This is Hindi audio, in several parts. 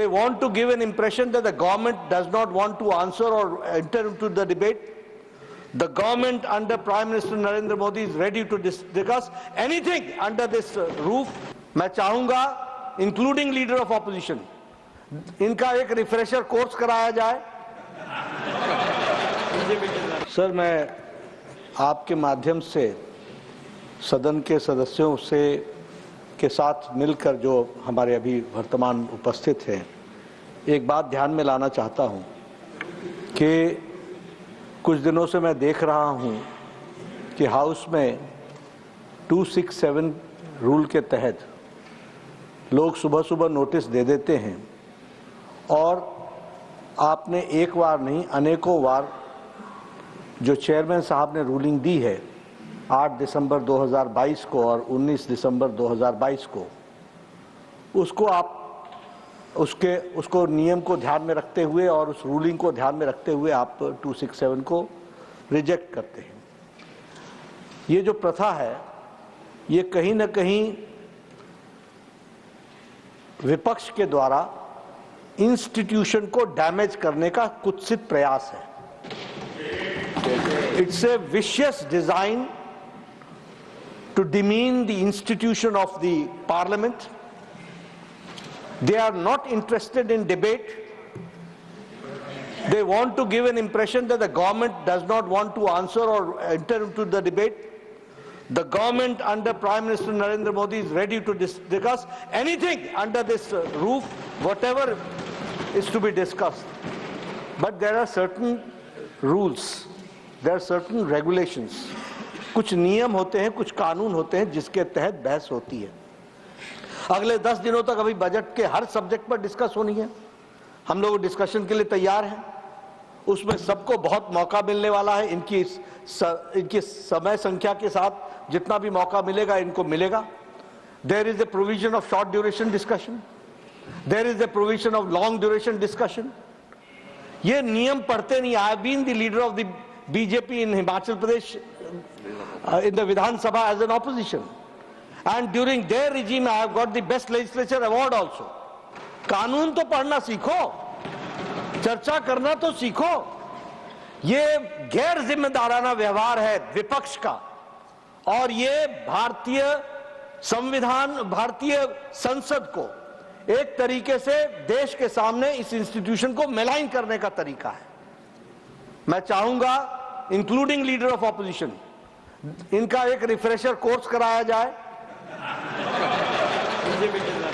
They want to give an impression that the government does not want to answer or enter into the debate. The government under Prime Minister Narendra Modi is ready to discuss anything under this roof. मैं चाहूंगा, including leader of opposition, इनका एक रिफ्रेशर कोर्स कराया जाए। सर, मैं आपके माध्यम से सदन के सदस्यों से के साथ मिलकर जो हमारे अभी वर्तमान उपस्थित हैं, एक बात ध्यान में लाना चाहता हूं कि कुछ दिनों से मैं देख रहा हूं कि हाउस में 267 रूल के तहत लोग सुबह सुबह नोटिस दे देते हैं और आपने एक बार नहीं अनेकों बार जो चेयरमैन साहब ने रूलिंग दी है 8 दिसंबर 2022 को और 19 दिसंबर 2022 को, उसको नियम को ध्यान में रखते हुए और उस रूलिंग को ध्यान में रखते हुए आप 267 को रिजेक्ट करते हैं। ये जो प्रथा है, ये कहीं न कहीं विपक्ष के द्वारा इंस्टीट्यूशन को डैमेज करने का कुत्सित प्रयास है। It's a vicious design to demean the institution of the parliament. They are not interested in debate. They want to give an impression that the government does not want to answer or enter into the debate. The government under Prime Minister Narendra Modi is ready to discuss anything under this roof, whatever is to be discussed. But there are certain rules, there are certain regulations. कुछ नियम होते हैं, कुछ कानून होते हैं जिसके तहत बहस होती है। अगले 10 दिनों तक अभी बजट के हर सब्जेक्ट पर डिस्कस होनी है। हम लोग डिस्कशन के लिए तैयार हैं। उसमें सबको बहुत मौका मिलने वाला है। इनकी समय संख्या के साथ जितना भी मौका मिलेगा इनको मिलेगा। There is a provision of short duration discussion, there is a provision of long duration discussion. ये नियम पढ़ते नहीं। I have been the leader of the BJP in Himachal Pradesh in the Vidhan Sabha as an opposition, and during their regime I have got the best legislature award also. कानून तो पढ़ना सीखो, चर्चा करना तो सीखो। ये गैर जिम्मेदाराना व्यवहार है विपक्ष का और ये भारतीय संविधान, भारतीय संसद को एक तरीके से देश के सामने इस इंस्टीट्यूशन को मेलाइन करने का तरीका है। मैं चाहूंगा, इंक्लूडिंग लीडर ऑफ ऑपोजिशन, इनका एक रिफ्रेशर कोर्स कराया जाए।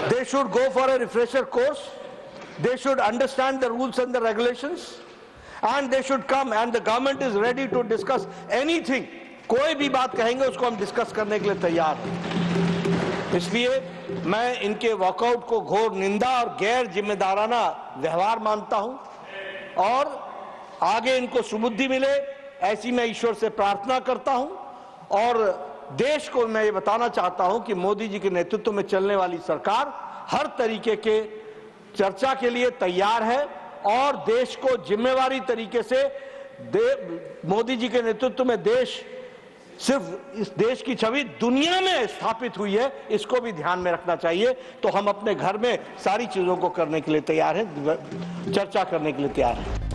They should go for a refresher course. They should understand the rules and the regulations, and they should come. And the government is ready to discuss anything. कोई भी बात कहेंगे उसको हम डिस्कस करने के लिए तैयार हैं। इसलिए मैं इनके वॉकआउट को घोर निंदा और गैर जिम्मेदाराना व्यवहार मानता हूं और आगे इनको सुबुद्धि मिले ऐसी मैं ईश्वर से प्रार्थना करता हूं। और देश को मैं ये बताना चाहता हूं कि मोदी जी के नेतृत्व में चलने वाली सरकार हर तरीके के चर्चा के लिए तैयार है और देश को जिम्मेवारी तरीके से मोदी जी के नेतृत्व में देश सिर्फ इस देश की छवि दुनिया में स्थापित हुई है, इसको भी ध्यान में रखना चाहिए। तो हम अपने घर में सारी चीजों को करने के लिए तैयार हैं, चर्चा करने के लिए तैयार हैं।